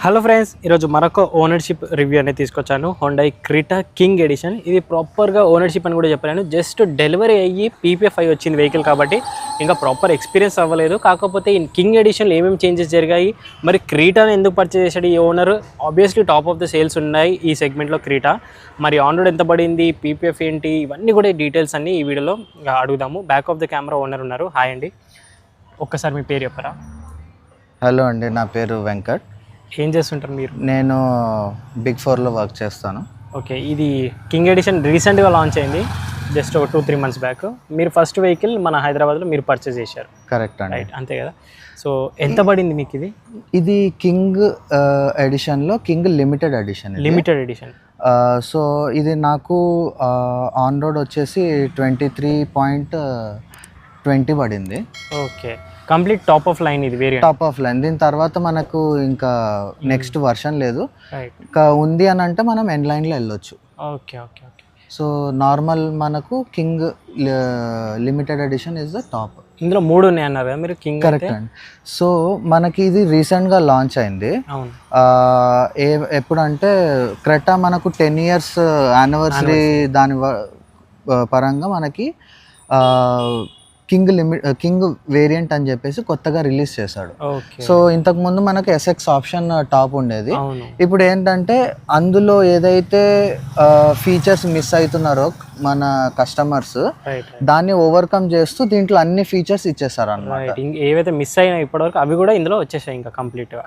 Hello friends, ఈరోజు మరొక ownership review అనేది తీసుకొచ్చాను. Hyundai Creta King edition. ఇది ప్రాపర్గా ఓనర్షిప్ అని కూడా చెప్పలేను. జస్ట్ డెలివరీ అయ్యి పీపీఎఫ్ అయ్యి వచ్చింది వెహికల్ కాబట్టి ఇంకా ప్రాపర్ ఎక్స్పీరియన్స్ అవ్వలేదు. కాకపోతే ఈ కింగ్ ఎడిషన్లో ఏమేమి చేంజెస్ జరిగాయి, మరి క్రెటాని ఎందుకు పర్చేస్ చేశాడు ఈ owner, obviously top of the sales ఉన్నాయి ఈ సెగ్మెంట్లో క్రెటా. మరి ఆన్ రోడ్ ఎంత పడింది, పీపీఎఫ్ ఏంటి, ఇవన్నీ కూడా డీటెయిల్స్ అన్నీ ఈ వీడియోలో అడుగుదాము. Back of the camera owner ఉన్నారు. హాయ్ అండి, ఒక్కసారి మీ పేరు చెప్పరా? హలో అండి, నా పేరు వెంకట్. ఏం చేస్తుంటారు మీరు? నేను బిగ్ ఫోర్లో వర్క్ చేస్తాను. ఓకే, ఇది కింగ్ ఎడిషన్ రీసెంట్గా లాంచ్ అయింది, జస్ట్ ఒక 2-3 months బ్యాక్. మీరు ఫస్ట్ వెహికల్ మన హైదరాబాద్లో మీరు పర్చేస్ చేశారు, కరెక్ట్ అండి? రైట్, అంతే కదా. సో ఎంత పడింది మీకు ఇది? ఇది కింగ్ ఎడిషన్లో king limited edition. Limited edition. So ఇది నాకు ఆన్ రోడ్ వచ్చేసి 23.20 పడింది. Okay, complete top of line ఇది, వేరియంట్ టాప్ ఆఫ్ లైన్. దీని తర్వాత మనకు ఇంకా నెక్స్ట్ వర్షన్ లేదు, రైట్. ఇంకా ఉంది అని అంటే మనం ఎండ్ లైన్లో వెళ్ళొచ్చు. Okay okay okay. So normal మనకు king limited edition is the top. ఇందులో 3 ఉన్నాయి అన్నారు కదా మీరు, కింగ్. కరెక్ట్ అండి. సో మనకి ఇది రీసెంట్గా లాంచ్ అయింది. అవును. ఎప్పుడంటే క్రెటా మనకు 10 years యానివర్సరీ దాని పరంగా మనకి కింగ్ వేరియంట్ అని చెప్పేసి కొత్తగా రిలీజ్ చేశాడు. సో ఇంతకు ముందు మనకు ఎస్ఎక్స్ ఆప్షన్ టాప్ ఉండేది. ఇప్పుడు ఏంటంటే అందులో ఏదైతే ఫీచర్స్ మిస్ అవుతున్నారో మన కస్టమర్స్, దాన్ని ఓవర్కమ్ చేస్తూ దీంట్లో అన్ని ఫీచర్స్ ఇచ్చేస్తారు అన్నమాట. ఏవైతే మిస్ అయినా ఇప్పటివరకు అవి కూడా ఇందులో వచ్చేసాయి ఇంకా కంప్లీట్.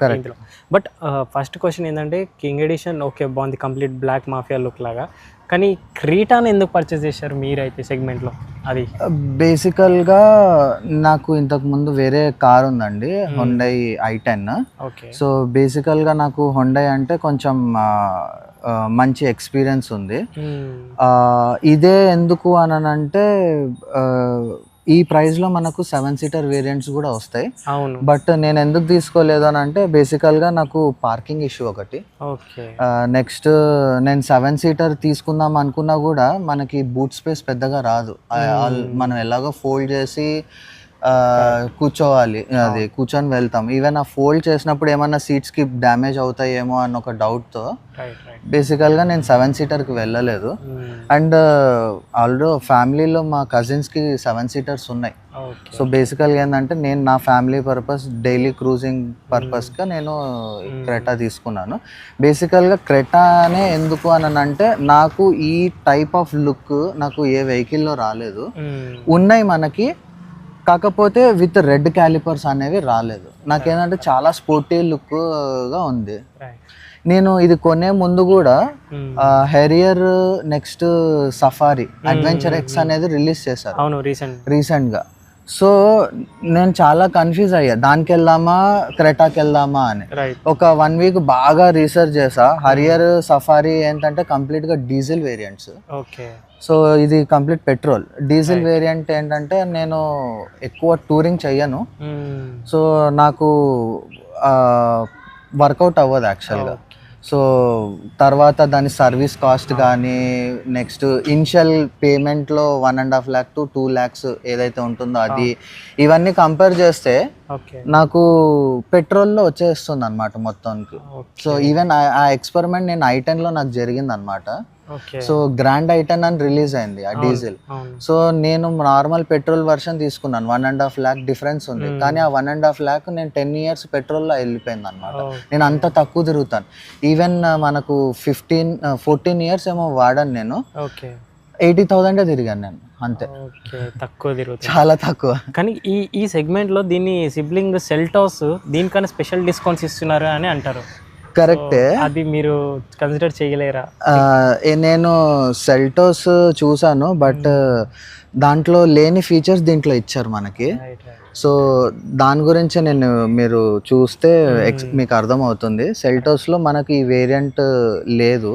బట్ ఫస్ట్ క్వశ్చన్ ఏంటంటే, కింగ్ ఎడిషన్ ఓకే బాగుంది, కంప్లీట్ బ్లాక్ మాఫియా లుక్ లాగా, కానీ క్రెటాని ఎందుకు పర్చేస్ చేశారు మీరైతే సెగ్మెంట్లో? అది బేసికల్గా నాకు ఇంతకు ముందు వేరే కార్ ఉందండి, హోండై i10. ఓకే. సో బేసికల్గా నాకు హోండై అంటే కొంచెం మంచి ఎక్స్పీరియన్స్ ఉంది. ఇదే ఎందుకు అని అంటే ఈ ప్రైస్లో మనకు 7-seater వేరియంట్స్ కూడా వస్తాయి. అవును. బట్ నేను ఎందుకు తీసుకోలేదు అని అంటే బేసికల్గా నాకు పార్కింగ్ ఇష్యూ ఒకటి. ఓకే. నెక్స్ట్ నేను 7-seater తీసుకుందాం అనుకున్నా కూడా మనకి బూట్ స్పేస్ పెద్దగా రాదు. మనం ఎలాగో ఫోల్డ్ చేసి కూర్చోవాలి, అది కూర్చొని వెళ్తాం. ఈవెన్ ఆ ఫోల్డ్ చేసినప్పుడు ఏమన్నా సీట్స్కి డ్యామేజ్ అవుతాయేమో అన్న ఒక డౌట్తో బేసికల్గా నేను 7-seaterకి వెళ్ళలేదు. అండ్ ఆల్రెడీ ఫ్యామిలీలో మా కజిన్స్కి 7-seaters ఉన్నాయి. సో బేసికల్గా ఏంటంటే నేను నా ఫ్యామిలీ పర్పస్, డైలీ క్రూజింగ్ పర్పస్గా నేను క్రెటా తీసుకున్నాను. బేసికల్గా క్రెటానే ఎందుకు అని అంటే నాకు ఈ టైప్ ఆఫ్ లుక్ నాకు ఏ వెహికల్లో రాలేదు. ఉన్నాయి మనకి, కాకపోతే విత్ రెడ్ క్యాలిపర్స్ అనేవి రాలేదు. నాకేంటంటే చాలా స్పోర్టీ లుక్గా ఉంది. నేను ఇది కొనే ముందు కూడా harrier, next safari, adventure X అనేది రిలీజ్ చేశారు రీసెంట్గా. సో నేను చాలా కన్ఫ్యూజ్ అయ్యా, దానికి వెళ్దామా క్రెటాకి వెళ్దామా అని. ఒక 1 week బాగా రీసెర్చ్ చేసా. హరియర్, సఫారీ ఏంటంటే కంప్లీట్గా డీజిల్ వేరియంట్స్. సో ఇది కంప్లీట్ పెట్రోల్. డీజిల్ వేరియంట్ ఏంటంటే నేను ఎక్కువ టూరింగ్ చెయ్యను, సో నాకు వర్కౌట్ అవ్వదు యాక్చువల్గా. సో తర్వాత దాని సర్వీస్ కాస్ట్ కానీ, next initial పేమెంట్లో 1.5 lakh to 2 lakhs ఏదైతే ఉంటుందో అది, ఇవన్నీ కంపేర్ చేస్తే నాకు పెట్రోల్లో వచ్చేస్తుంది అనమాట మొత్తానికి. సో ఈవెన్ ఆ ఎక్స్పెరిమెంట్ నేను i10లో నాకు జరిగింది అనమాట. సో గ్రాండ్ i10 అని రిలీజ్ అయింది ఆ డీజిల్. సో నేను నార్మల్ పెట్రోల్ వర్షన్ తీసుకున్నాను, 1.5 lakh డిఫరెన్స్ ఉంది. కానీ ఆ 1.5 lakh నేను 10 years పెట్రోల్లో వెళ్ళిపోయింది అనమాట. నేను అంత తక్కువ తిరుగుతాను. ఈవెన్ మనకు 14 years ఏమో వాడాను నేను, 80,000 తిరిగాను నేను, అంతే. తక్కువ తిరుగుతుంది, చాలా తక్కువ. కానీ ఈ సెగ్మెంట్లో దీన్ని సిబ్లింగ్ సెల్టాస్ దీనికన్నా స్పెషల్ డిస్కౌంట్స్ ఇస్తున్నారు అని అంటారు. కరెక్టే, అది మీరు కన్సిడర్ చేయలేరా? నేను సెల్టోస్ చూసాను, బట్ దాంట్లో లేని ఫీచర్స్ దీంట్లో ఇచ్చారు మనకి. సో దాని గురించి నేను, మీరు చూస్తే మీకు అర్థమవుతుంది. సెల్టోస్లో మనకి ఈ వేరియంట్ లేదు.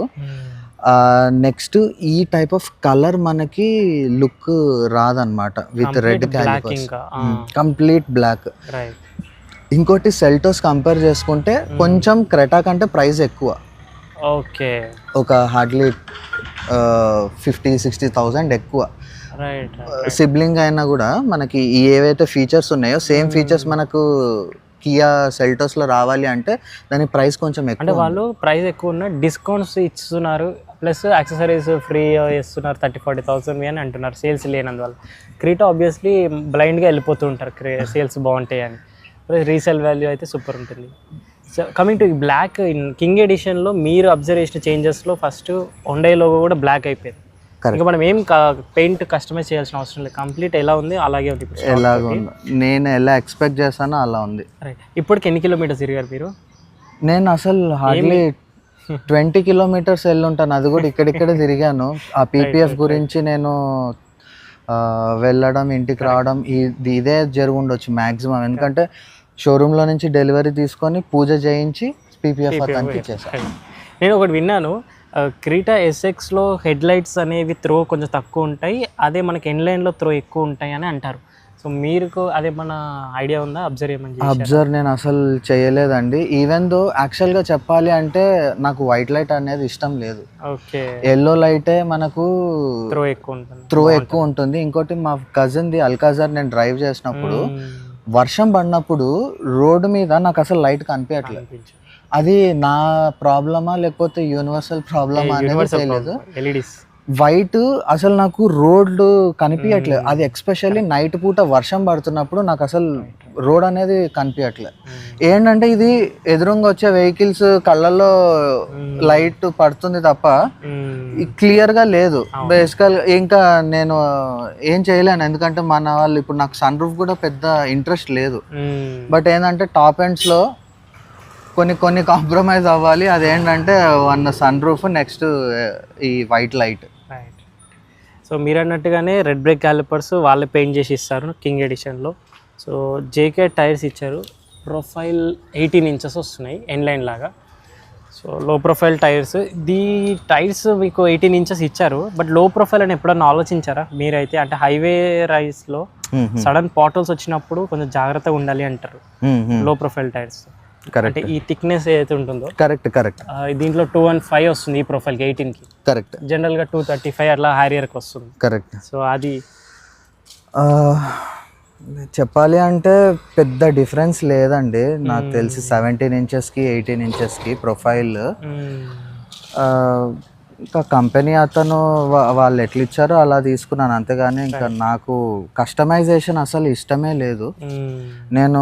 నెక్స్ట్ ఈ టైప్ ఆఫ్ కలర్ మనకి లుక్ రాదనమాట with red calipers, complete black. ఇంకోటి సెల్టోస్ కంపేర్ చేసుకుంటే కొంచెం క్రెటా కంటే ప్రైస్ ఎక్కువ. ఓకే, ఒక హార్డ్లీ 50-60,000 ఎక్కువ. రైట్. సిబ్లింగ్ అయినా కూడా మనకి ఏవైతే ఫీచర్స్ ఉన్నాయో సేమ్ ఫీచర్స్ మనకు కియా సెల్టోస్లో రావాలి అంటే దాని ప్రైస్ కొంచెం అంటే ఎక్కువ. వాళ్ళు ప్రైస్ ఎక్కువ ఉన్న డిస్కౌంట్స్ ఇస్తున్నారు, ప్లస్ యాక్సెసరీస్ ఫ్రీ ఇస్తున్నారు 30,000-40,000 అని అంటున్నారు సేల్స్ లేనందువల్ల. క్రీటా ఆబ్వియస్లీ బ్లైండ్గా వెళ్ళిపోతూ ఉంటారు సేల్స్ బాగుంటాయి అని, రీసేల్ వాల్యూ అయితే సూపర్ ఉంటుంది. So coming to black in king ఎడిషన్లో మీరు అబ్జర్వ్ చేసిన చేంజెస్లో ఫస్ట్ హుండై లోగో కూడా బ్లాక్ అయిపోయింది. ఇంకా మనం ఏం పెయింట్ కస్టమైజ్ చేయాల్సిన అవసరం లేదు, కంప్లీట్ ఎలా ఉంది అలాగే ఉంది. ఎలాగ ఉంది, నేను ఎలా ఎక్స్పెక్ట్ చేశానో అలా ఉంది. రైట్. ఇప్పటికి ఎన్ని కిలోమీటర్స్ తిరిగారు మీరు? నేను అసలు హార్డ్లీ 20 కిలోమీటర్స్ వెళ్ళుంటాను, అది కూడా ఇక్కడిక్కడే తిరిగాను. ఆ పీపీఎఫ్ గురించి నేను వెళ్ళడం ఇంటికి రావడం ఇదే జరుగుండొచ్చు మ్యాక్సిమం. ఎందుకంటే షోరూంలో నుంచి డెలివరీ తీసుకొని పూజ చేయించి పీపీఎఫ్ అతనికి ఇచ్చేసాను. నేను ఒకటి విన్నాను, క్రీటా ఎస్ఎక్స్లో హెడ్ లైట్స్ అనేవి త్రో కొంచెం తక్కువ ఉంటాయి, అదే మనకి ఎన్లైన్లో త్రో ఎక్కువ ఉంటాయి అని అంటారు. సో మీకు అదేమన్నా ఐడియా ఉందా? అబ్జర్వ్ నేను అసలు చేయలేదండి. ఈవెన్ దో యాక్చువల్గా చెప్పాలి అంటే నాకు వైట్ లైట్ అనేది ఇష్టం లేదు. ఓకే, ఎల్లో లైటే మనకు త్రో ఎక్కువ ఉంటుంది. ఇంకోటి మా కజిన్ది అల్కాజర్ నేను డ్రైవ్ చేసినప్పుడు వర్షం పడినప్పుడు రోడ్డు మీద నాకు అసలు లైట్ కనిపించట్లేదు. అది నా ప్రాబ్లమా లేకపోతే యూనివర్సల్ ప్రాబ్లమా అనేది తెలియదు. వైట్ అసలు నాకు రోడ్ కనిపించట్లేదు. అది ఎక్స్పెషల్లీ నైట్ పూట వర్షం పడుతున్నప్పుడు నాకు అసలు రోడ్ అనేది కనిపించట్లేదు. ఏంటంటే ఇది ఎదురుగా వచ్చే వెహికల్స్ కళ్ళల్లో లైట్ పడుతుంది తప్ప క్లియర్గా లేదు. బేసికల్ ఇంకా నేను ఏం చేయలేను, ఎందుకంటే మన వాళ్ళు ఇప్పుడు నాకు సన్ రూఫ్ కూడా పెద్ద ఇంట్రెస్ట్ లేదు. బట్ ఏంటంటే టాప్ ఎండ్స్లో కొన్ని కాంప్రమైజ్ అవ్వాలి. అదేంటంటే వన్ సన్ రూఫ్, నెక్స్ట్ ఈ వైట్ లైట్. సో మీరు అన్నట్టుగానే రెడ్ బ్రేక్ క్యాలిపర్స్ వాళ్ళే పెయింట్ చేసి ఇస్తారు కింగ్ ఎడిషన్లో. సో జేకే టైర్స్ ఇచ్చారు, ప్రొఫైల్ 18 ఇంచెస్ వస్తున్నాయి ఎన్లైన్ లాగా. సో లో ప్రొఫైల్ టైర్స్, టైర్స్ మీకు 18 ఇంచెస్ ఇచ్చారు, బట్ లో ప్రొఫైల్ అని ఎప్పుడన్నా ఆలోచించారా మీరైతే? అంటే హైవే రైస్లో సడన్ పాటోల్స్ వచ్చినప్పుడు కొంచెం జాగ్రత్తగా ఉండాలి అంటారు లో ప్రొఫైల్ టైర్స్. అంటే ఈ థిక్నెస్ ఏదైతే ఉంటుందో కరెక్ట్ దీంట్లో 215 వస్తుంది ఈ ప్రొఫైల్కి 18కి. కరెక్ట్. జనరల్గా 235 అట్లా హ్యారియర్కి వస్తుంది. కరెక్ట్. సో అది చెప్పాలి అంటే పెద్ద డిఫరెన్స్ లేదండి నాకు తెలిసి 17 ఇంచెస్కి 18 ఇంచెస్కి ప్రొఫైల్. ఇంకా కంపెనీ అతను వాళ్ళు ఎట్లా ఇచ్చారో అలా తీసుకున్నాను, అంతేగాని ఇంకా నాకు కస్టమైజేషన్ అసలు ఇష్టమే లేదు. నేను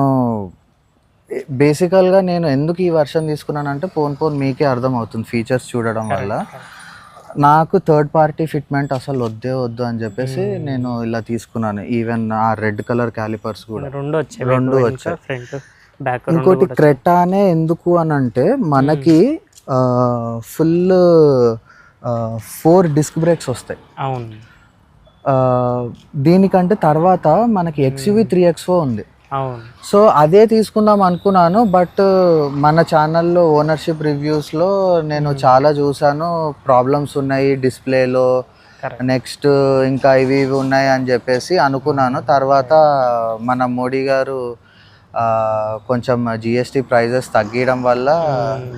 బేసికల్గా నేను ఎందుకు ఈ వర్షన్ తీసుకున్నానంటే పోన్ మీకే అర్థమవుతుంది ఫీచర్స్ చూడడం వల్ల. నాకు థర్డ్ పార్టీ ఫిట్మెంట్ అసలు వద్దు అని చెప్పేసి నేను ఇలా తీసుకున్నాను. ఈవెన్ ఆ రెడ్ కలర్ క్యాలిపర్స్ కూడా రెండు వచ్చాయి. ఇంకోటి క్రెటానే ఎందుకు అని అంటే మనకి ఫుల్ 4 డిస్క్ బ్రేక్స్ వస్తాయి. దీనికంటే తర్వాత మనకి XUV 3XO ఉంది. సో అదే తీసుకుందాం అనుకున్నాను, బట్ మన ఛానల్లో ఓనర్షిప్ రివ్యూస్లో నేను చాలా చూసాను, ప్రాబ్లమ్స్ ఉన్నాయి డిస్ప్లేలో, నెక్స్ట్ ఇంకా ఇవి ఉన్నాయి అని చెప్పేసి అనుకున్నాను. తర్వాత మన మోడీ గారు కొంచెం GST ప్రైజెస్ తగ్గడం వల్ల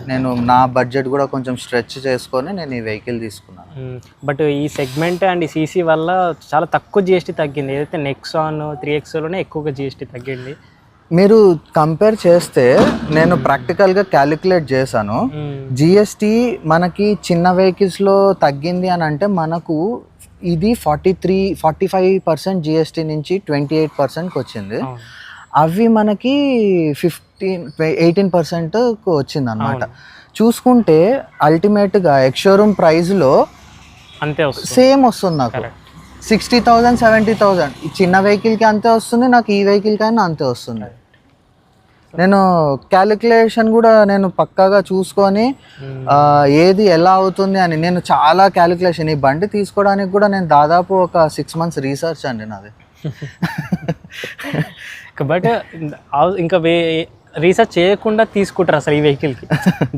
నేను నా బడ్జెట్ కూడా కొంచెం స్ట్రెచ్ చేసుకొని నేను ఈ వెహికల్ తీసుకున్నాను. బట్ ఈ సెగ్మెంట్ అండ్ ఈ CC వల్ల చాలా తక్కువ GST తగ్గింది. ఏదైతే నెక్సాన్ 3XOలోనే ఎక్కువగా GST తగ్గింది. మీరు కంపేర్ చేస్తే నేను ప్రాక్టికల్గా క్యాలిక్యులేట్ చేశాను, GST మనకి చిన్న వెహికల్స్లో తగ్గింది అని అంటే మనకు ఇది 45% GST నుంచి 28%కి వచ్చింది. అవి మనకి 18%కు వచ్చింది అనమాట. చూసుకుంటే అల్టిమేట్గా ఎక్స్షోరూమ్ ప్రైస్లో అంతే సేమ్ వస్తుంది నాకు. 60,000 70,000 ఈ చిన్న వెహికల్కి అంతే వస్తుంది, నాకు ఈ వెహికల్కి అయినా అంతే వస్తుంది. నేను క్యాలిక్యులేషన్ కూడా నేను పక్కాగా చూసుకొని ఏది ఎలా అవుతుంది అని నేను చాలా క్యాలిక్యులేషన్, ఈ బండి తీసుకోవడానికి కూడా నేను దాదాపు ఒక 6 months రీసెర్చ్ అండి నాది. బట్ ఇంకా రీసెర్చ్ చేయకుండా తీసుకుంటారు అసలు ఈ వెహికల్కి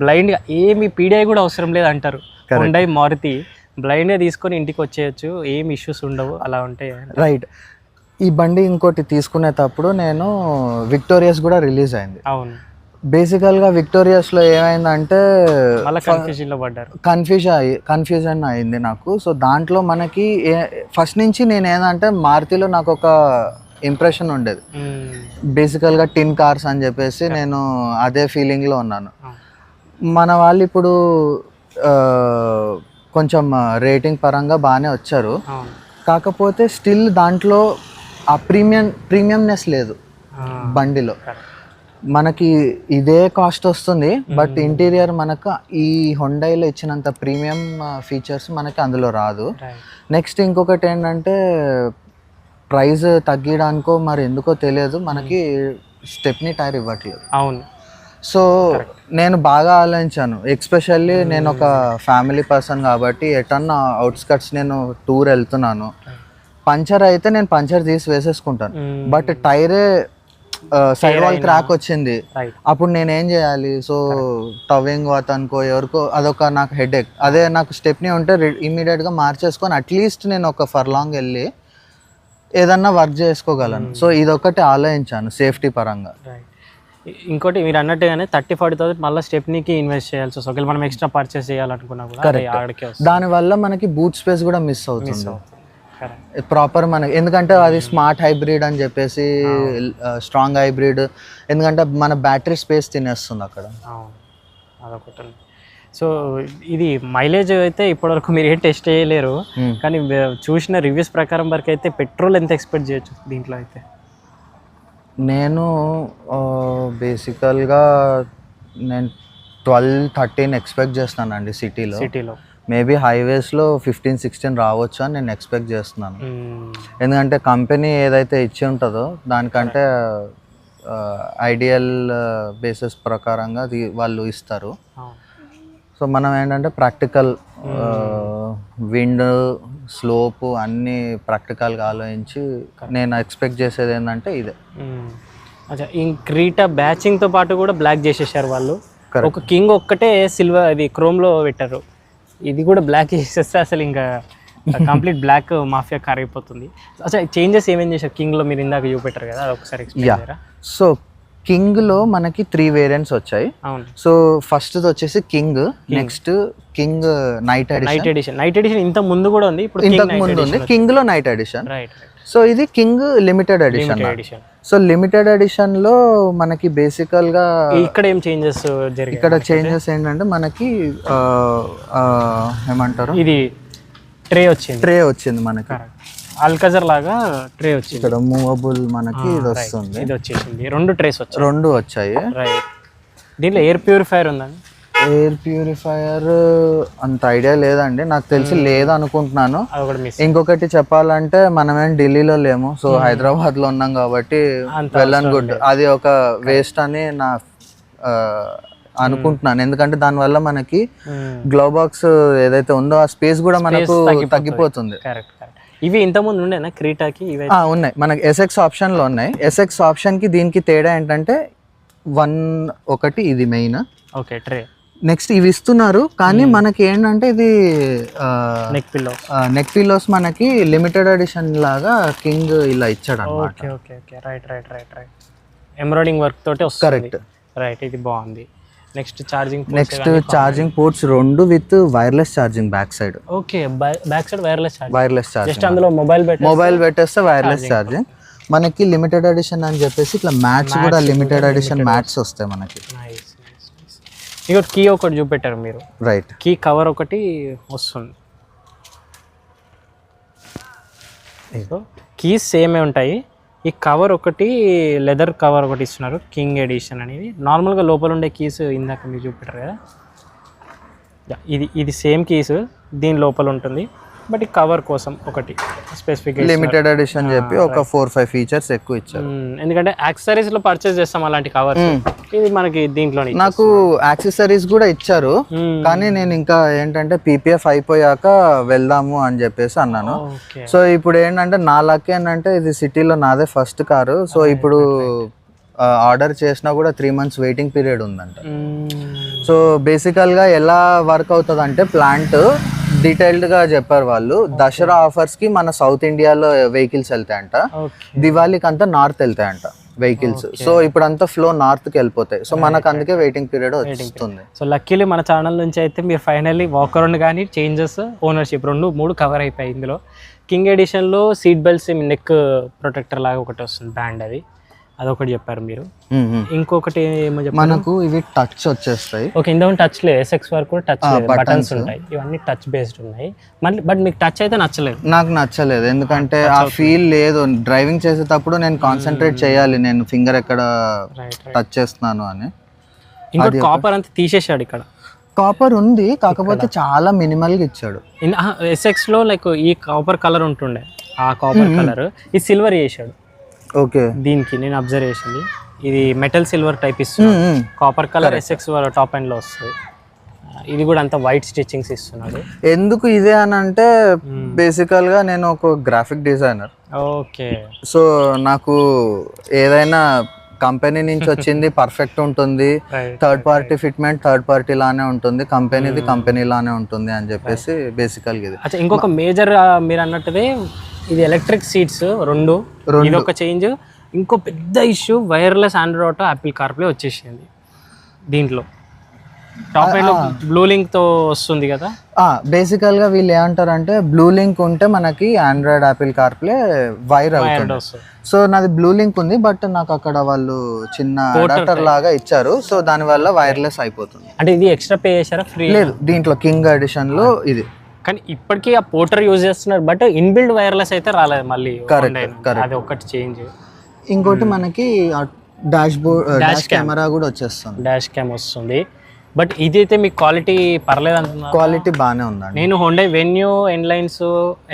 బ్లైండ్గా. ఏమి PDI కూడా అవసరం లేదు అంటారు. హుండై మారుతి బ్లైండ్గా తీసుకొని ఇంటికి వచ్చేయచ్చు, ఏం ఇష్యూస్ ఉండవు, అలా ఉంటాయి. రైట్. ఈ బండి ఇంకోటి తీసుకునేటప్పుడు నేను విక్టోరియస్ కూడా రిలీజ్ అయింది. అవును. బేసికల్గా విక్టోరియస్లో ఏమైందంటే కన్ఫ్యూజన్ అయింది నాకు. సో దాంట్లో మనకి ఫస్ట్ నుంచి నేను ఏంటంటే మారుతిలో నాకు ఒక ఇంప్రెషన్ ఉండేది. బేసికల్గా టిన్ కార్స్ అని చెప్పేసి నేను అదే ఫీలింగ్లో ఉన్నాను. మన వాళ్ళు ఇప్పుడు కొంచెం రేటింగ్ పరంగా బాగానే వచ్చారు, కాకపోతే స్టిల్ దాంట్లో ఆ ప్రీమియంనెస్ లేదు బండిలో. మనకి ఇదే కాస్ట్ వస్తుంది, బట్ ఇంటీరియర్ మనకు ఈ హొండైలో ఇచ్చినంత ప్రీమియం ఫీచర్స్ మనకి అందులో రాదు. నెక్స్ట్ ఇంకొకటి ఏంటంటే ప్రైస్ తగ్గడానికో మరి ఎందుకో తెలియదు, మనకి స్టెప్నీ టైర్ ఇవ్వట్లేదు. అవును. సో నేను బాగా ఆలోచించాను, ఎక్స్పెషల్లీ నేను ఒక ఫ్యామిలీ పర్సన్ కాబట్టి ఎటన్నా అవుట్స్కట్స్ నేను టూర్ వెళ్తున్నాను, పంచర్ అయితే నేను పంచర్ తీసి వేసేసుకుంటాను. బట్ టైరే సైడ్ వాల్ క్రాక్ వచ్చింది, అప్పుడు నేను ఏం చేయాలి? సో టవింగ్ అతనుకో ఎవరికో అదొక నాకు హెడేక్. అదే నాకు స్టెప్నీ ఉంటే ఇమీడియట్గా మార్చేసుకొని అట్లీస్ట్ నేను ఒక ఫర్లాంగ్ వెళ్ళి ఏదన్నా వర్క్ చేసుకోగలను. సో ఇదొకటి ఆలోచించాను సేఫ్టీ పరంగా. ఇంకోటి మీరు అన్నట్టుగానే 30-40,000 మళ్ళీ స్టెప్నీకి ఇన్వెస్ట్ చేయాల్సి వస్తుంది ఒకవేళ మనం ఎక్స్ట్రా పర్చేస్ చేయాలనుకున్నా కూడా. దానివల్ల మనకి బూట్ స్పేస్ కూడా మిస్ అవుతుంది ప్రాపర్ మనకి, ఎందుకంటే అది స్మార్ట్ హైబ్రిడ్ అని చెప్పేసి స్ట్రాంగ్ హైబ్రిడ్, ఎందుకంటే మన బ్యాటరీ స్పేస్ తినేస్తుంది అక్కడ. అదొకటి. సో ఇది మైలేజ్ అయితే ఇప్పటివరకు మీరు ఏం టెస్ట్ చేయలేరు, కానీ చూసిన రివ్యూస్ ప్రకారం వరకు అయితే పెట్రోల్ ఎంత ఎక్స్పెక్ట్ చేయొచ్చు దీంట్లో అయితే? నేను బేసికల్గా నేను 12-13 ఎక్స్పెక్ట్ చేస్తున్నానండి సిటీలో. మేబీ హైవేస్లో 15-16 రావచ్చు అని నేను ఎక్స్పెక్ట్ చేస్తున్నాను. ఎందుకంటే కంపెనీ ఏదైతే ఇచ్చి ఉంటుందో దానికంటే ఐడియల్ బేసిస్ ప్రకారంగా వాళ్ళు ఇస్తారు. సో మనం ఏంటంటే ప్రాక్టికల్ విండ్ స్లోప్ అన్నీ ప్రాక్టికల్గా ఆలోచించి నేను ఎక్స్పెక్ట్ చేసేది ఏంటంటే ఇదే. అచ్చా, ఈ క్రీటా బ్యాచింగ్తో పాటు కూడా బ్లాక్ చేసేసారు వాళ్ళు. ఒక కింగ్ ఒక్కటే సిల్వర్ అది క్రోమ్లో పెట్టారు, ఇది కూడా బ్లాక్ చేసేస్తే అసలు ఇంకా కంప్లీట్ బ్లాక్ మాఫియా కార్ అయిపోతుంది. అచ్చా, చేంజెస్ ఏమేం చేశారు కింగ్లో? మీరు ఇందాక చూపెట్టారు కదా, అది ఒకసారి ఎక్స్ప్లెయిన్ చేయరా? సో కింగ్లో మనకి 3 వేరియంట్స్ వచ్చాయి. సో ఫస్ట్ వచ్చేసి King, next King Knight edition. ఇంత ముందు కూడా ఉంది, ఇప్పుడు ఇంతకు ముందు ఉంది కింగ్ లో నైట్ ఎడిషన్. సో ఇది King limited edition. So limited edition లో మనకి బేసికల్ గా ఇక్కడ ఏం చేంజెస్ జరిగాయి? ఇక్కడ చేంజెస్ ఏంటంటే మనకి ఏమంటారు, ఇది ట్రే వచ్చింది మనకి, అల్కజర్ లాగా ట్రే వచ్చింది. ఇక్కడ మూవబుల్ మనకి ఇది వస్తుంది, ఇది వచ్చేసింది. 2 ట్రేస్ వచ్చాయి. 2 వచ్చాయి. రైట్. దీంట్లో ఎయిర్ ప్యూరిఫైయర్ ఉందండి? ఎయిర్ ప్యూరిఫైయర్ అంత ఐడియా లేదండి, నాకు తెలిసి లేదు అనుకుంటున్నాను. ఇంకొకటి చెప్పాలంటే మనమేం ఢిల్లీలో లేము, సో హైదరాబాద్ లో ఉన్నాం కాబట్టి వెల్ అండ్ గుడ్, అది ఒక వేస్ట్ అని నా అనుకుంటున్నాను. ఎందుకంటే దానివల్ల మనకి గ్లోవ్ బాక్స్ ఏదైతే ఉందో ఆ స్పేస్ కూడా మనకు తగ్గిపోతుంది. ఇవి ఇంతకుముందు ఉండేనా క్రీటాకి? ఉన్నాయి మనకి ఎస్ఎక్స్ ఆప్షన్ లో ఉన్నాయి. ఎస్ఎక్స్ ఆప్షన్ కి దీనికి తేడా ఏంటంటే ఒకటి ఇది మెయిన్. Okay, tray. నెక్స్ట్ ఇవి ఇస్తున్నారు, కానీ మనకి ఏంటంటే ఇది నెక్ పిల్లోస్ మనకి లిమిటెడ్ ఎడిషన్ లాగా కింగ్ ఇలా ఇచ్చాడు అన్నమాట. రైట్. ఎంబ్రాయిడింగ్ వర్క్ తోటి వస్తుంది. కరెక్ట్. రైట్, ఇది బాగుంది. Next charging ports 2 with wireless charging back side. Okay, back side wireless charging. Just అందులో మొబైల్ పెట్టేస్తే వైర్లెస్ ఛార్జింగ్. మనకి లిమిటెడ్ ఎడిషన్ అని చెప్పేసి ఇట్లా మ్యాట్స్ కూడా లిమిటెడ్ ఎడిషన్ మ్యాట్స్ వస్తాయి మనకి. ఇక కీ ఒకటి చూపెట్టారు మీరు. రైట్. కీ కవర్ ఒకటి వస్తుంది. కీస్ సేమే ఉంటాయి. ఈ కవర్ ఒకటి లెదర్ కవర్ ఒకటి ఇస్తున్నారు, కింగ్ ఎడిషన్ అనేది. నార్మల్గా లోపల ఉండే కీస్ ఇందాక మీరు చూపెట్టారు కదా, ఇది సేమ్ కీస్ దీని లోపల ఉంటుంది. బట్ ఈ కవర్ కోసం ఒకటి స్పెసిఫిక్ లిమిటెడ్ ఎడిషన్ చెప్పి ఒక 4-5 ఫీచర్స్ ఎక్కువ ఇచ్చారు. ఎందుకంటే యాక్సెసరీస్ లో పర్చేస్ చేస్తాం అలాంటి కవర్స్, ఇది మనకి దీంట్లో నాకు యాక్సెసరీస్ కూడా ఇచ్చారు, కానీ నేను ఇంకా ఏంటంటే పీపీఎఫ్ అయిపోయాక వెళ్దాము అని చెప్పేసి అన్నాను. సో ఇప్పుడు ఏంటంటే నా లక్ ఏంటంటే ఇది సిటీలో నాదే ఫస్ట్ కారు. సో ఇప్పుడు ఆర్డర్ చేసినా కూడా 3 months వెయిటింగ్ పీరియడ్ ఉందంట. సో బేసికల్గా ఎలా వర్క్ అవుతుంది అంటే ప్లాంట్ డీటెయిల్డ్గా చెప్పారు వాళ్ళు. దసరా ఆఫర్స్కి మన సౌత్ ఇండియాలో వెహికల్స్ వెళ్తాయంట, దివాళీకి అంతా నార్త్ వెళ్తాయంట. వెహికల్స్. సో ఇప్పుడు అంతా ఫ్లో నార్త్కి వెళ్ళిపోతాయి. సో మనకు అందుకే వెయిటింగ్ పీరియడ్ వస్తుంది. సో లక్కీలీ మన ఛానల్ నుంచి అయితే మీరు ఫైనల్లీ వాక్ అరౌండ్ కానీ చేంజెస్ ఓనర్షిప్ 2-3 కవర్ అయిపోయాయి. ఇందులో కింగ్ ఎడిషన్లో సీట్ బెల్ట్స్ నెక్ ప్రొటెక్టర్ లాగా ఒకటి వస్తుంది బ్యాండ్, అదొకటి చెప్పారు మీరు. ఇంకొకటి ఏమో చెప్పారు మనకు ఇవి టచ్ వచ్చేస్తాయి. ఓకే, ఇంత టచ్ లేదు, SX వరకు కూడా టచ్ లేదు, బటన్స్ ఉంటాయి, ఇవన్నీ టచ్ బేస్డ్ ఉన్నాయి. మళ్ళీ బట్ మీకు టచ్ అయితే నచ్చలేదు? నాకు నచ్చలేదు, ఎందుకంటే ఆ ఫీల్ లేదు. డ్రైవింగ్ చేసేటప్పుడు నేను కాన్సన్ట్రేట్ చేయాలి, నేను ఫింగర్ ఎక్కడ టచ్ చేస్తున్నాను అని. ఇంకోటి కాపర్ అంతా తీసేసాడు. ఇక్కడ కాపర్ ఉంది, కాకపోతే చాలా మినిమల్ గా ఇచ్చాడు. SX లో లైక్ ఈ కాపర్ కలర్ ఉంటుండే, ఆ కాపర్ కలర్ ఈ సిల్వర్ చేసాడు. ఓకే, దీనికి నేను అబ్జర్వ్ చేసింది ఇది మెటల్ సిల్వర్ టైప్ ఇస్తున్నాడు. Copper colour SX top end లో వస్తుంది. ఇది కూడా అంత వైట్ స్టిచ్చింగ్స్ ఇస్తున్నాడు. ఎందుకు ఇదే అని అంటే బేసికల్ గా నేను ఒక గ్రాఫిక్ డిజైనర్. ఓకే, సో నాకు ఏదైనా కంపెనీ నుంచి వచ్చింది పర్ఫెక్ట్ ఉంటుంది, third party fitment third party లానే ఉంటుంది, కంపెనీది కంపెనీ లానే ఉంటుంది అని చెప్పేసి బేసికల్ ఇది. అచ్చా, ఇంకొక మేజర్ మీరు అన్నట్టుదే ఇది ఎలక్ట్రిక్ సీట్స్ రెండు, ఇది ఒక చేంజ్. ఇంకో పెద్ద issue wireless Android auto Apple CarPlay వచ్చేసింది దీంట్లో. టాప్ ఎండ్ బ్లూ లింక్ తో వస్తుంది కదా. బేసికల్ గా వీళ్ళు ఏమంటారంటే బ్లూ లింక్ ఉంటే మనకి ఆండ్రాయిడ్ యాపిల్ కార్ప్లే వైర్ అవుతుంది. సో నాది బ్లూ లింక్ ఉంది, బట్ నాకు అక్కడ వాళ్ళు చిన్న అడాప్టర్ లాగా ఇచ్చారు. సో దాని వల్ల వైర్లెస్ అయిపోతుంది. అంటే ఇది ఎక్స్ట్రా పే చేశారా? ఫ్రీ లేదు, దీంట్లో కింగ్ ఎడిషన్ లో ఇది. కానీ ఇప్పటికీ ఆ పోర్టర్ యూజ్ చేస్తున్నారు, బట్ ఇన్బిల్డ్ వైర్లెస్ అయితే రాలేదు మళ్ళీ. అది ఒకటి చేంజ్. ఇంకోటి మనకి డాష్ కెమెరా కూడా వచ్చేస్తుంది, డాష్ క్యామ్ వస్తుంది. బట్ ఇదైతే మీకు క్వాలిటీ పర్లేదు అంటున్నా? క్వాలిటీ బాగానే ఉందండి. నేను హోండై వెన్యూ, ఎన్లైన్స్,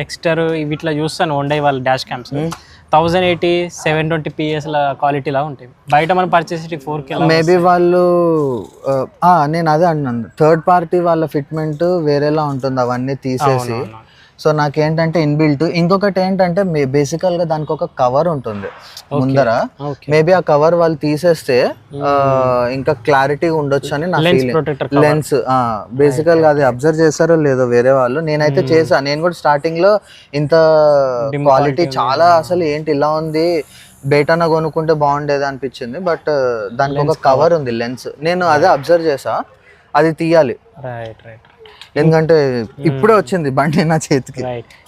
ఎక్స్టర్ ఇట్లా చూస్తాను హోండై వాళ్ళ డాష్ క్యామ్స్ 1080, 720 PS క్వాలిటీలా ఉంటాయి. బయట మనం పర్చేస్ 4K. మేబీ వాళ్ళు నేను అదే అన్నాను, థర్డ్ పార్టీ వాళ్ళ ఫిట్మెంట్ వేరేలా ఉంటుంది అవన్నీ తీసేసి. సో నాకేంటంటే ఇన్బిల్ట్. ఇంకొకటి ఏంటంటే బేసికల్ గా దానికి ఒక కవర్ ఉంటుంది ముందర. మేబీ ఆ కవర్ వాళ్ళు తీసేస్తే ఇంకా క్లారిటీ ఉండొచ్చు అని నా ఫీలింగ్. లెన్స్ బేసికల్ గా అది అబ్జర్వ్ చేశారో లేదో వేరే వాళ్ళు, నేనైతే చేసా. నేను కూడా స్టార్టింగ్ లో ఇంత క్వాలిటీ చాలా అసలు ఏంటి ఇలా ఉంది, బయటన కొనుక్కుంటే బాగుండేది అనిపించింది. బట్ దానికి ఒక కవర్ ఉంది, లెన్స్. నేను అదే అబ్జర్వ్ చేసా, అది తీయాలి. ఎందుకంటే ఇప్పుడే వచ్చింది బండి నా చేతికి.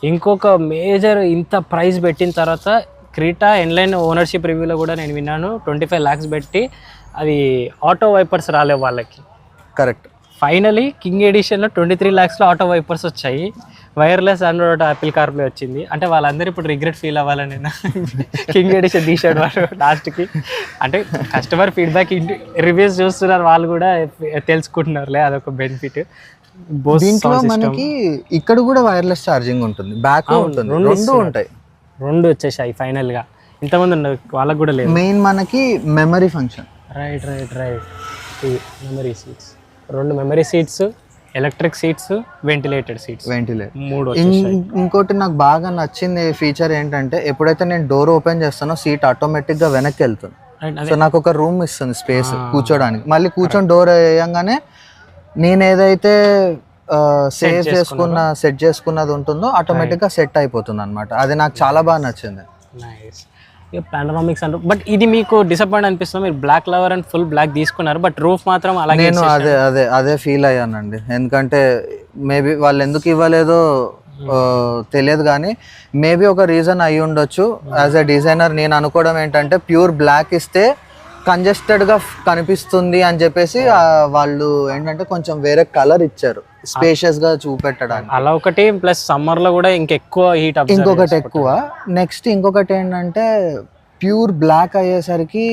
ఇంకొక మేజర్, ఇంత ప్రైస్ పెట్టిన తర్వాత క్రీటా ఎన్లైన్ ఓనర్షిప్ రివ్యూలో కూడా నేను విన్నాను 25 lakhs పెట్టి అది ఆటో వైపర్స్ రాలేవు వాళ్ళకి. కరెక్ట్. ఫైనలీ కింగ్ ఎడిషన్లో 23 lakhsలో ఆటో వైపర్స్ వచ్చాయి, వైర్లెస్ ఆండ్రాయిడ్ యాపిల్ కార్ప్లే వచ్చింది. అంటే వాళ్ళందరూ ఇప్పుడు రిగ్రెట్ ఫీల్ అవ్వాలని నేను కింగ్ ఎడిషన్ తీసాడు వాడు లాస్ట్కి. అంటే కస్టమర్ ఫీడ్బ్యాక్ రివ్యూస్ చూస్తున్నారు వాళ్ళు కూడా తెలుసుకుంటున్నారులే, అదొక బెనిఫిట్. దీంట్లో మనకి ఇక్కడ కూడా వైర్లెస్ ఛార్జింగ్ ఉంటుంది, బ్యాక్ ఉంటుంది, రెండు ఉంటాయి. రెండు వచ్చేసాయి ఫైనల్ గా. ఇంతమంది వాళ్ళకి కూడా లేదు. మెయిన్ మనకి memory function. Right. Memory seats, 2 memory seats, electric seats, ventilated seats, 3. ఇంకోటి నాకు బాగా నచ్చింది ఫీచర్ ఏంటంటే ఎప్పుడైతే నేను డోర్ ఓపెన్ చేస్తానో సీట్ ఆటోమేటిక్ గా వెనక్కి వెళ్తుంది. సో నాకు ఒక రూమ్ ఇస్తుంది, స్పేస్ కూర్చోడానికి. మళ్ళీ కూర్చొని డోర్ వేయంగానే నేను ఏదైతే సెట్ చేసుకున్నది ఉంటుందో ఆటోమేటిక్ గా సెట్ అయిపోతుంది అనమాట. అది నాకు చాలా బాగా నచ్చింది. పానరామిక్స్ అంటారు, బట్ ఇది మీకు డిసప్పాయింట్ అనిపిస్తుంది. మీరు black lover and full black తీసుకున్నారు, బట్ రూఫ్ మాత్రం అలాగే. నేను అదే ఫీల్ అయ్యానండి, ఎందుకంటే మేబీ వాళ్ళు ఎందుకు ఇవ్వలేదో తెలియదు, కానీ మేబీ ఒక రీజన్ అయి ఉండొచ్చు. యాజ్ ఎ డిజైనర్ నేను అనుకోవడం ఏంటంటే ప్యూర్ బ్లాక్ ఇస్తే కంజెస్టెడ్ గా కనిపిస్తుంది అని చెప్పేసి వాళ్ళు ఏంటంటే కొంచెం వేరే కలర్ ఇచ్చారు స్పేషియస్ గా చూపెట్టడానికి. అలా ఒకటి, ప్లస్ సమ్మర్ లో కూడా ఇంకెక్కువ హీట్. ఇంకొకటి ఎక్కువ. నెక్స్ట్ ఇంకొకటి ఏంటంటే ప్యూర్ బ్లాక్ అయ్యేసరికి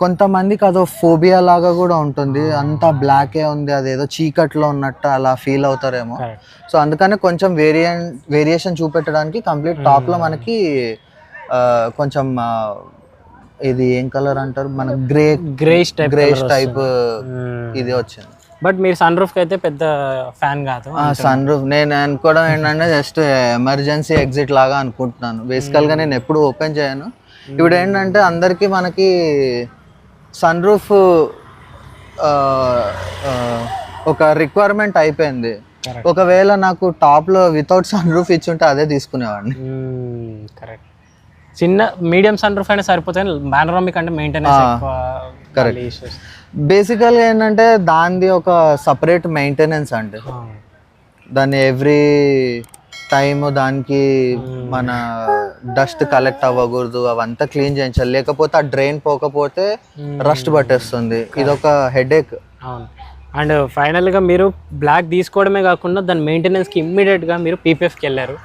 కొంతమందికి అదో ఫోబియా లాగా కూడా ఉంటుంది, అంతా బ్లాకే ఉంది, అదేదో చీకట్లో ఉన్నట్టు అలా ఫీల్ అవుతారేమో. సో అందుకని కొంచెం వేరియేషన్ చూపెట్టడానికి కంప్లీట్ టాప్ లో మనకి కొంచెం ఇది ఏం కలర్ అంటారు మన గ్రేష్ టైప్ ఇది వచ్చింది. బట్ మీరు సన్ రూఫ్ అయితే పెద్ద ఫ్యాన్ కాదు. సన్ రూఫ్ నేను అనుకోవడం ఏంటంటే జస్ట్ ఎమర్జెన్సీ ఎగ్జిట్ లాగా అనుకుంటున్నాను. బేసికల్ గా నేను ఎప్పుడు ఓపెన్ చేయను. ఇప్పుడు ఏంటంటే అందరికి మనకి సన్ రూఫ్ ఒక రిక్వైర్మెంట్ అయిపోయింది. ఒకవేళ నాకు టాప్ లో వితౌట్ సన్ రూఫ్ ఇచ్చుంటే అదే తీసుకునేవాడిని. కరెక్ట్. చిన్న మీడియం సన్ రూఫ్ అయినా సరిపోతుంది, పానరామిక్ అంటే మెయింటెనెన్స్ ఎక్కువ. correct. ఇష్యూస్. బేసికల్గా ఏంటంటే దానిది ఒక సపరేట్ మెయింటెనెన్స్ అండి. దాన్ని ఎవ్రీ టైమ్ దానికి మన డస్ట్ కలెక్ట్ అవ్వకూడదు, అవంతా క్లీన్ చేయించాలి, లేకపోతే ఆ డ్రైన్ పోకపోతే రస్ట్ పట్టేస్తుంది, ఇదొక హెడేక్. అవును. అండ్ ఫైనల్గా మీరు బ్లాక్ తీసుకోవడమే కాకుండా దాని మెయింటెనెన్స్కి ఇమ్మీడియట్గా మీరు పీపీఎఫ్కి వెళ్ళారు.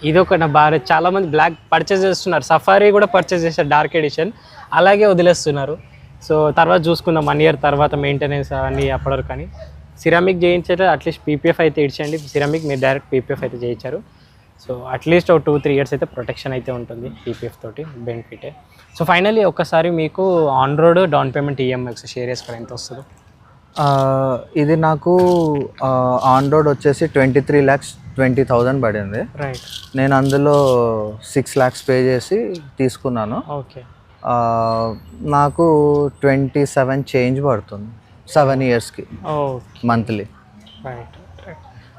ఇది ఒక నా బాగా చాలామంది బ్లాక్ పర్చేస్ చేస్తున్నారు, సఫారీ కూడా పర్చేస్ చేస్తారు డార్క్ ఎడిషన్, అలాగే వదిలేస్తున్నారు. సో తర్వాత చూసుకుందాం 1 year తర్వాత మెయింటెనెన్స్ అన్నీ అప్పటివరకు. కానీ సిరామిక్ చేయించారు, అట్లీస్ట్ పీపీఎఫ్ అయితే ఇచ్చేయండి. సిరామిక్ మీరు డైరెక్ట్ పీపీఎఫ్ అయితే చేయించారు. సో అట్లీస్ట్ ఒక 2-3 years అయితే ప్రొటెక్షన్ అయితే ఉంటుంది పీపీఎఫ్ తోటి, బెనిఫిటే. సో ఫైనల్లీ ఒక్కసారి మీకు on road down payment EMI share చేసుకోవడం ఎంత వస్తుందో? ఇది నాకు ఆన్ రోడ్ వచ్చేసి 23,20,000 పడింది. రైట్. నేను అందులో 6 lakhs పే చేసి తీసుకున్నాను. ఓకే. నాకు 27 చేంజ్ పడుతుంది 7 yearsకి మంత్లీ. రైట్.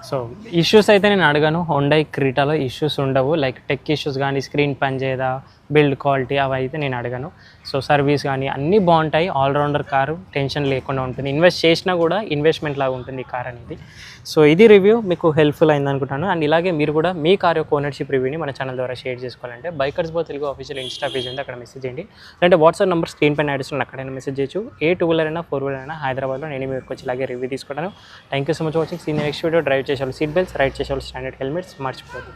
సో ఇష్యూస్ అయితే నేను అడగాను, హోండా క్రీటాలో ఇష్యూస్ ఉండవు, లైక్ టెక్ ఇష్యూస్ కానీ, స్క్రీన్ పనిచేయదా, బిల్డ్ క్వాలిటీ అవి అయితే నేను అడగాను. సో సర్వీస్ కానీ అన్నీ బాగుంటాయి, ఆల్రౌండర్ కారు, టెన్షన్ లేకుండా ఉంటుంది, ఇన్వెస్ట్ చేసినా కూడా ఇన్వెస్ట్మెంట్ లాగా ఉంటుంది ఈ కార్ అనేది. సో ఇది రివ్యూ మీకు హెల్ప్ఫుల్ అయింది అనుకుంటాను. అండ్ ఇలాగే మీరు కూడా మీ కార్ యొక్క ఓనర్షిప్ రివ్యూని మన ఛానల్ ద్వారా షేర్ చేసుకోవాలంటే బైకర్స్ బో తెలుగు ఆఫీషియల్ ఇన్స్టా పేజ్ ఉంది, అక్కడ మెసేజ్ చేయండి. అంటే వాట్సాప్ నెంబర్ స్క్రీన్ పైన యాడ్ చేస్తున్నాను, అక్కడైనా మెసేజ్ చేయొచ్చు. ఏ 2-wheeler అయినా 4-wheeler అయినా హైదరాబాద్లో నేను మీకు వచ్చి ఇలాగే రివ్యూ తీసుకుంటాను. Thank you so much watching. Seen next video. Drive చేసే వాళ్ళు సీట్ బెల్ట్స్, రైడ్ చేసే వాళ్ళు స్టాండర్డ్ హెల్మెట్స్ మర్చిపోదు.